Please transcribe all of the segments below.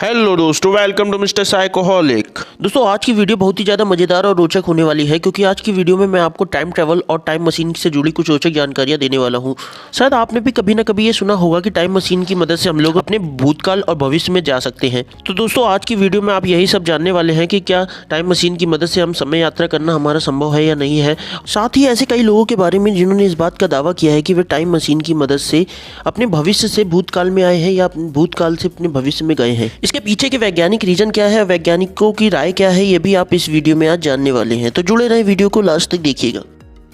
Hello दोस्तों, welcome to mister साइकोहॉलिक। दोस्तों आज की वीडियो बहुत ही ज़्यादा मज़ेदार और रोचक होने वाली है, क्योंकि आज की वीडियो में मैं आपको टाइम ट्रैवल और टाइम मशीन से जुड़ी कुछ रोचक जानकारियां देने वाला हूं। शायद आपने भी कभी ना कभी ये सुना होगा कि टाइम मशीन की मदद से हम लोग अपने भूतकाल और भविष्य में जा सकते हैं। तो दोस्तों आज की वीडियो में आप यही सब जानने वाले हैं कि क्या टाइम मशीन की मदद से हम समय यात्रा करना हमारा संभव है या नहीं है। साथ ही ऐसे कई लोगों के बारे में जिन्होंने इस बात का दावा किया है कि वे टाइम मशीन की मदद से अपने भविष्य से भूतकाल में आए हैं या भूतकाल से अपने भविष्य में गए हैं। इसके पीछे के वैज्ञानिक रीजन क्या है, वैज्ञानिकों की राय क्या है, ये भी आप इस वीडियो में आज जानने वाले हैं। तो जुड़े रहें, वीडियो को लास्ट तक देखिएगा।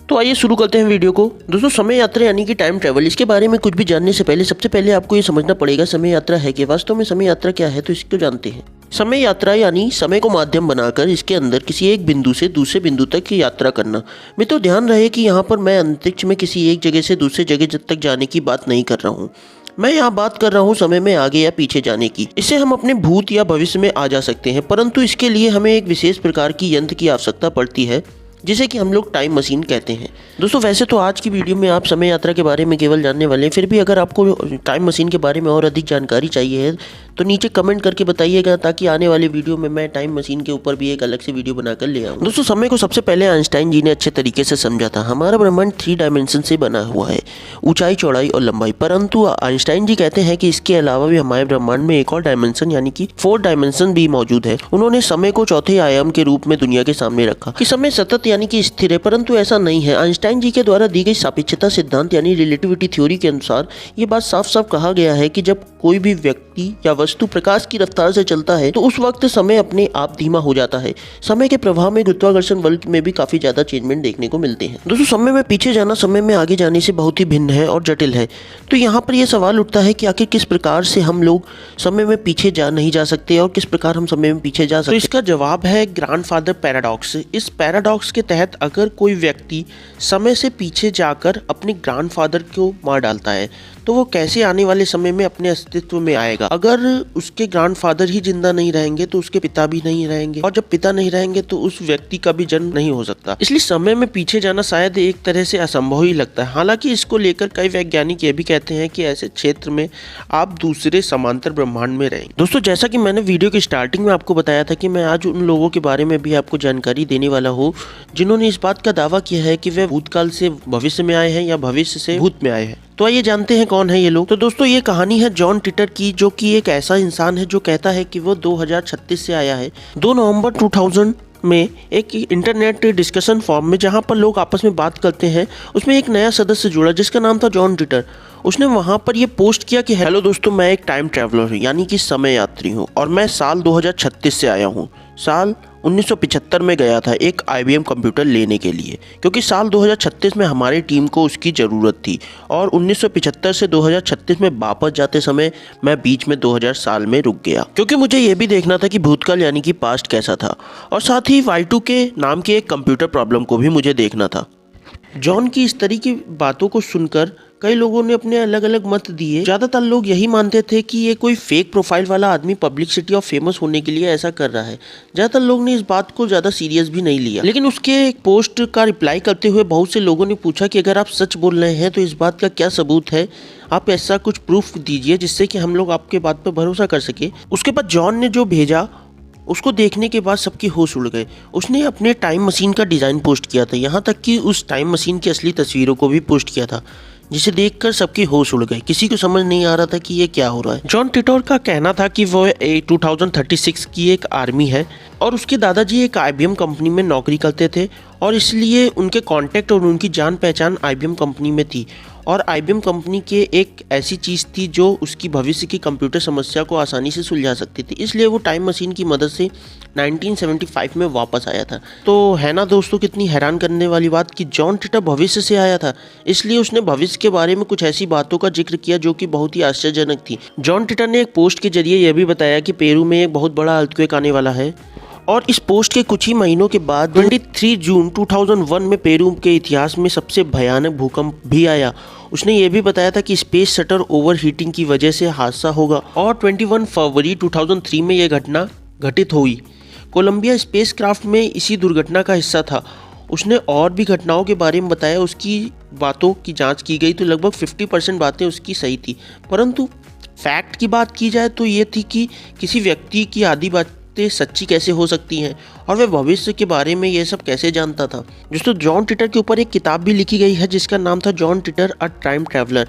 तो आइए शुरू करते हैं वीडियो को। दोस्तों समय यात्रा यानी कि टाइम ट्रैवल, इसके बारे में कुछ भी जानने से पहले सबसे पहले आपको ये समझना पड़ेगा समय यात्रा है कि वास्तव में समय यात्रा क्या है। तो इसको जानते हैं। समय यात्रा यानी समय को माध्यम बनाकर इसके अंदर किसी एक बिंदु से दूसरे बिंदु तक की यात्रा करना। मित्रों ध्यान रहे कि यहाँ पर मैं अंतरिक्ष में किसी एक जगह से दूसरे जगह तक जाने की बात नहीं कर रहा हूँ। मैं यहाँ बात कर रहा हूँ समय में आगे या पीछे जाने की। इससे हम अपने भूत या भविष्य में आ जा सकते हैं, परंतु इसके लिए हमें एक विशेष प्रकार की यंत्र की आवश्यकता पड़ती है जिसे कि हम लोग टाइम मशीन कहते हैं। दोस्तों वैसे तो आज की वीडियो में आप समय यात्रा के बारे में केवल जानने वाले हैं, फिर भी अगर आपको टाइम मशीन के बारे में और अधिक जानकारी चाहिए है तो नीचे कमेंट करके बताइएगा, ताकि आने वाली वीडियो में मैं टाइम मशीन के ऊपर भी एक अलग से वीडियो बनाकर ले आऊँ। दोस्तों समय को सबसे पहले आइंस्टाइन जी ने अच्छे तरीके से समझा था। हमारा ब्रह्मांड 3 डायमेंशन से बना हुआ है, ऊंचाई, चौड़ाई और लंबाई। परंतु आइंस्टाइन जी कहते हैं कि इसके अलावा भी हमारे ब्रह्मांड में एक और डायमेंशन यानी कि 4 डायमेंशन भी मौजूद है। उन्होंने समय को चौथे आयाम के रूप में दुनिया के सामने रखा कि समय सतत यानी कि स्थिर है, परंतु ऐसा नहीं है। आइंस्टाइन जी के द्वारा दी गई सापेक्षता सिद्धांत यानी रिलेटिविटी थ्योरी के अनुसार ये बात साफ साफ कहा गया है कि जब कोई भी व्यक्ति या वस्तु प्रकाश की रफ्तार से चलता है तो उस वक्त समय अपने आप धीमा हो जाता है। समय के प्रभाव में गुरुत्वाकर्षण बल में भी काफी ज्यादा चेंजमेंट देखने को मिलते हैं। दोस्तों समय में पीछे जाना समय में आगे जाने से बहुत ही भिन्न है और जटिल है। तो यहाँ पर यह सवाल उठता है कि आखिर किस प्रकार से हम लोग समय में पीछे नहीं जा सकते और किस प्रकार हम समय में पीछे जा सकते। तो इसका जवाब है ग्रैंडफादर पैराडॉक्स। इस पैराडॉक्स के तहत अगर कोई व्यक्ति समय से पीछे जाकर अपने ग्रैंडफादर को मार डालता है तो वो कैसे आने वाले समय में अपने अस्तित्व में आएगा। अगर उसके ग्रैंडफादर ही जिंदा नहीं रहेंगे तो उसके पिता भी नहीं रहेंगे, और जब पिता नहीं रहेंगे तो उस व्यक्ति का भी जन्म नहीं हो सकता। इसलिए समय में पीछे जाना शायद एक तरह से असंभव ही लगता है। हालांकि इसको लेकर कई वैज्ञानिक ये भी कहते हैं कि ऐसे क्षेत्र में आप दूसरे समांतर ब्रह्मांड में रहेंगे। दोस्तों जैसा कि मैंने वीडियो की स्टार्टिंग में आपको बताया था कि मैं आज उन लोगों के बारे में भी आपको जानकारी देने वाला हूँ जिन्होंने इस बात का दावा किया है कि वे भूतकाल से भविष्य में आए हैं या भविष्य से भूत में आए हैं। तो आइए जानते हैं कौन है ये लोग। तो दोस्तों ये कहानी है जॉन टिटर की, जो कि एक ऐसा इंसान है जो कहता है कि वो 2036 से आया है। 2 नवंबर 2000 में एक इंटरनेट डिस्कशन फॉर्म में, जहां पर लोग आपस में बात करते हैं, उसमें एक नया सदस्य जुड़ा जिसका नाम था जॉन टिटर। उसने वहां पर ये पोस्ट किया कि हेलो दोस्तों, मैं एक टाइम ट्रैवलर हूँ यानी कि समय यात्री हूँ, और मैं साल 2036 से आया हूँ। साल 1975 में गया था एक IBM कंप्यूटर लेने के लिए, क्योंकि साल 2036 में हमारी टीम को उसकी ज़रूरत थी, और 1975 से 2036 में वापस जाते समय मैं बीच में 2000 साल में रुक गया, क्योंकि मुझे ये भी देखना था कि भूतकाल यानी कि पास्ट कैसा था, और साथ ही Y2K नाम के एक कंप्यूटर प्रॉब्लम को भी मुझे देखना था। जॉन की इस तरह की बातों को सुनकर कई लोगों ने अपने अलग अलग मत दिए। ज्यादातर लोग यही मानते थे कि ये कोई फेक प्रोफाइल वाला आदमी पब्लिसिटी और फेमस होने के लिए ऐसा कर रहा है। ज्यादातर लोग ने इस बात को ज्यादा सीरियस भी नहीं लिया। लेकिन उसके एक पोस्ट का रिप्लाई करते हुए बहुत से लोगों ने पूछा कि अगर आप सच बोल रहे हैं तो इस बात का क्या सबूत है, आप ऐसा कुछ प्रूफ दीजिए जिससे कि हम लोग आपके बात पर भरोसा कर सके। उसके बाद जॉन ने जो भेजा उसको देखने के बाद सबके होश उड़ गए। उसने अपने टाइम मशीन का डिज़ाइन पोस्ट किया था, यहाँ तक कि उस टाइम मशीन की असली तस्वीरों को भी पोस्ट किया था, जिसे देखकर सबके होश उड़ गए। किसी को समझ नहीं आ रहा था कि ये क्या हो रहा है। जॉन टिटर का कहना था कि वो 2036 की एक आर्मी है, और उसके दादाजी एक IBM कंपनी में नौकरी करते थे, और इसलिए उनके कॉन्टैक्ट और उनकी जान पहचान IBM कंपनी में थी, और IBM कंपनी के एक ऐसी चीज़ थी जो उसकी भविष्य की कंप्यूटर समस्या को आसानी से सुलझा सकती थी। इसलिए वो टाइम मशीन की मदद से 1975 में वापस आया था। तो है ना दोस्तों कितनी हैरान करने वाली बात कि जॉन टिटर भविष्य से आया था, इसलिए उसने भविष्य के बारे में कुछ ऐसी बातों का जिक्र किया जो कि बहुत ही आश्चर्यजनक थी। जॉन टिटर ने एक पोस्ट के जरिए यह भी बताया कि पेरू में एक बहुत बड़ा अर्थक्वेक आने वाला है, और इस पोस्ट के कुछ ही महीनों के बाद 23 जून 2001 में पेरू के इतिहास में सबसे भयानक भूकंप भी आया। उसने ये भी बताया था कि स्पेस शटल ओवर हीटिंग की वजह से हादसा होगा, और 21 फरवरी 2003 में यह घटना घटित हुई। कोलंबिया स्पेसक्राफ्ट में इसी दुर्घटना का हिस्सा था। उसने और भी घटनाओं के बारे में बताया। उसकी बातों की जांच की गई तो लगभग 50% बातें उसकी सही थी, परंतु फैक्ट की बात की जाए तो ये थी कि किसी व्यक्ति की आधी बातें सच्ची कैसे हो सकती हैं और वह भविष्य के बारे में ये सब कैसे जानता था। दोस्तों जॉन टिटर के ऊपर एक किताब भी लिखी गई है जिसका नाम था John titre a time traveller.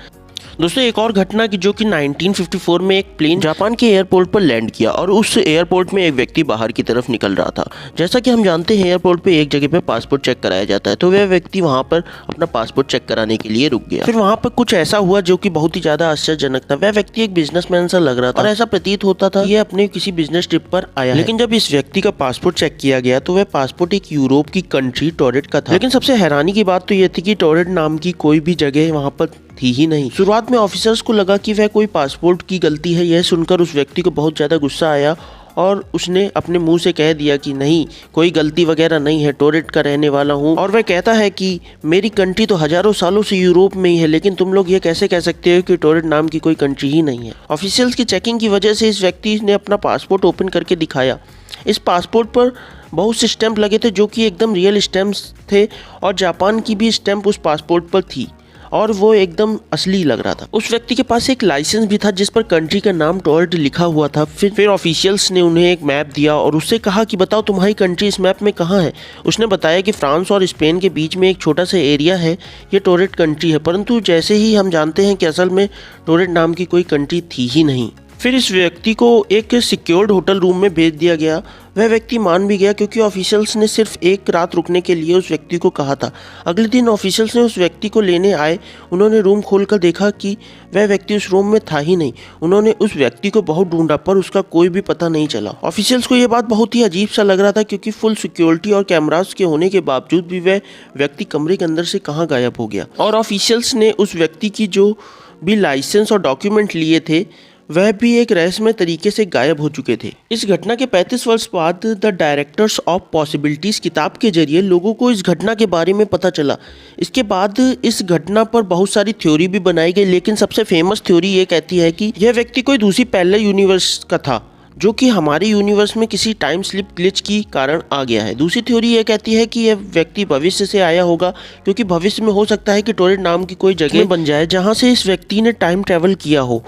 दोस्तों एक और घटना की जो कि 1954 में एक प्लेन जापान के एयरपोर्ट पर लैंड किया और उस एयरपोर्ट में एक व्यक्ति बाहर की तरफ निकल रहा था। जैसा कि हम जानते हैं एयरपोर्ट पे एक जगह पे पासपोर्ट चेक कराया जाता है, तो वह व्यक्ति वहां पर अपना पासपोर्ट चेक कराने के लिए रुक गया। फिर वहां पर कुछ ऐसा हुआ जो कि बहुत ही ज्यादा आश्चर्यजनक था। वह व्यक्ति एक बिजनेसमैन सा लग रहा था और ऐसा प्रतीत होता था ये अपने किसी बिजनेस ट्रिप पर आया। लेकिन जब इस व्यक्ति का पासपोर्ट चेक किया गया तो वह पासपोर्ट एक यूरोप की कंट्री टोरेट का था। लेकिन सबसे हैरानी की बात तो यह थी कि टोरेट नाम की कोई भी जगह वहां पर थी ही नहीं। शुरुआत में ऑफिसर्स को लगा कि वह कोई पासपोर्ट की गलती है। यह सुनकर उस व्यक्ति को बहुत ज़्यादा गुस्सा आया और उसने अपने मुंह से कह दिया कि नहीं, कोई गलती वगैरह नहीं है, टोरेट का रहने वाला हूँ। और वह कहता है कि मेरी कंट्री तो हजारों सालों से यूरोप में ही है, लेकिन तुम लोग ये कैसे कह सकते हो कि टोरेट नाम की कोई कंट्री ही नहीं है। ऑफिशियल्स की चेकिंग की वजह से इस व्यक्ति ने अपना पासपोर्ट ओपन करके दिखाया। इस पासपोर्ट पर बहुत से स्टैंप लगे थे जो कि एकदम रियल स्टैंप्स थे और जापान की भी स्टैंप उस पासपोर्ट पर थी और वो एकदम असली लग रहा था। उस व्यक्ति के पास एक लाइसेंस भी था जिस पर कंट्री का नाम टोरेट लिखा हुआ था। फिर ऑफिशियल्स ने उन्हें एक मैप दिया और उससे कहा कि बताओ तुम्हारी कंट्री इस मैप में कहाँ है। उसने बताया कि फ्रांस और स्पेन के बीच में एक छोटा सा एरिया है, ये टोरेट कंट्री है। परंतु जैसे ही हम जानते हैं कि असल में टोरेट नाम की कोई कंट्री थी ही नहीं। फिर इस व्यक्ति को एक सिक्योर्ड होटल रूम में भेज दिया गया। वह व्यक्ति मान भी गया क्योंकि ऑफिशियल्स ने सिर्फ एक रात रुकने के लिए उस व्यक्ति को कहा था। अगले दिन ऑफिशियल्स ने उस व्यक्ति को लेने आए। उन्होंने रूम खोलकर देखा कि वह व्यक्ति उस रूम में था ही नहीं। उन्होंने उस व्यक्ति को बहुत ढूंढा पर उसका कोई भी पता नहीं चला। ऑफिशियल्स को यह बात बहुत ही अजीब सा लग रहा था क्योंकि फुल सिक्योरिटी और कैमरास के होने के बावजूद भी वह व्यक्ति कमरे के अंदर से कहाँ गायब हो गया। और ऑफिशियल्स ने उस व्यक्ति की जो भी लाइसेंस और डॉक्यूमेंट लिए थे वह भी एक रहस्यमय तरीके से गायब हो चुके थे। इस घटना के 35 वर्ष बाद द डायरेक्टर्स ऑफ पॉसिबिलिटीज किताब के जरिए लोगों को इस घटना के बारे में पता चला। इसके बाद इस घटना पर बहुत सारी थ्योरी भी बनाई गई, लेकिन सबसे फेमस थ्योरी ये कहती है कि यह व्यक्ति कोई दूसरी पैरेलल यूनिवर्स का था जो कि हमारे यूनिवर्स में किसी टाइम स्लिप ग्लिच की कारण आ गया है। दूसरी थ्योरी ये कहती है कि यह व्यक्ति भविष्य से आया होगा क्योंकि भविष्य में हो सकता है कि टोरेट नाम की कोई जगह बन जाए जहाँ से इस व्यक्ति ने टाइम ट्रैवल किया हो,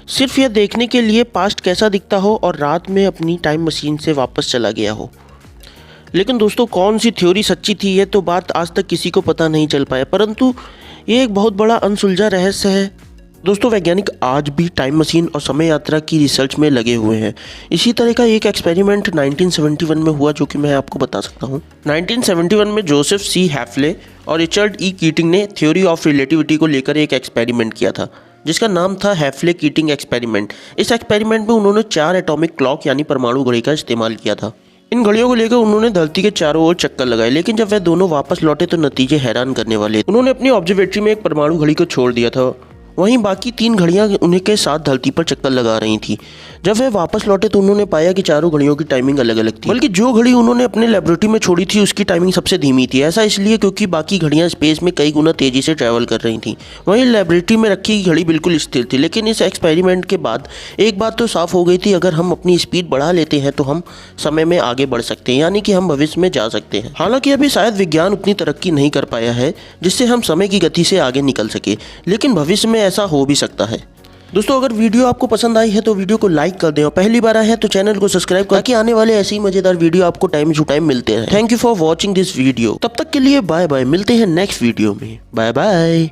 सिर्फ यह देखने के लिए पास्ट कैसा दिखता हो और रात में अपनी टाइम मशीन से वापस चला गया हो। लेकिन दोस्तों कौन सी थ्योरी सच्ची थी यह तो बात आज तक किसी को पता नहीं चल पाया, परंतु ये एक बहुत बड़ा अनसुलझा रहस्य है। दोस्तों वैज्ञानिक आज भी टाइम मशीन और समय यात्रा की रिसर्च में लगे हुए हैं। इसी तरह का एक एक्सपेरिमेंट 1971 में हुआ जो कि मैं आपको बता सकता हूँ। 1971 में जोसेफ सी हैफले और रिचर्ड ई कीटिंग ने थ्योरी ऑफ रिलेटिविटी को लेकर एक एक्सपेरिमेंट किया था जिसका नाम था हैफले कीटिंग एक्सपेरिमेंट। इस एक्सपेरिमेंट में उन्होंने 4 एटॉमिक क्लॉक यानी परमाणु घड़ी का इस्तेमाल किया था। इन घड़ियों को लेकर उन्होंने धरती के चारों ओर चक्कर लगाए, लेकिन जब वह दोनों वापस लौटे तो नतीजे हैरान करने वाले। उन्होंने अपनी ऑब्जर्वेटरी में एक परमाणु घड़ी को छोड़ दिया था, वहीं बाकी 3 घड़ियां उन्हीं के साथ धरती पर चक्कर लगा रही थी। जब वह वापस लौटे तो उन्होंने पाया कि चारों घड़ियों की टाइमिंग अलग अलग थी, बल्कि जो घड़ी उन्होंने अपने लेबोरेटरी में छोड़ी थी उसकी टाइमिंग सबसे धीमी थी। ऐसा इसलिए क्योंकि बाकी घड़ियां स्पेस में कई गुना तेजी से ट्रैवल कर रही थी, वहीं लेबोरेटरी में रखी घड़ी बिल्कुल स्थिर थी। लेकिन इस एक्सपेरिमेंट के बाद एक बात तो साफ हो गई थी, अगर हम अपनी स्पीड बढ़ा लेते हैं तो हम समय में आगे बढ़ सकते हैं, यानी कि हम भविष्य में जा सकते हैं। हालांकि अभी शायद विज्ञान उतनी तरक्की नहीं कर पाया है जिससे हम समय की गति से आगे निकल सके, लेकिन भविष्य में ऐसा हो भी सकता है। दोस्तों अगर वीडियो आपको पसंद आई है तो वीडियो को लाइक कर दें और पहली बार आए हैं तो चैनल को सब्सक्राइब कर, ताकि आने वाले ऐसे ही मजेदार वीडियो आपको टाइम टू टाइम मिलते हैं। Thank you for watching this video. तब तक के लिए बाय बाय, मिलते हैं नेक्स्ट वीडियो में। Bye bye.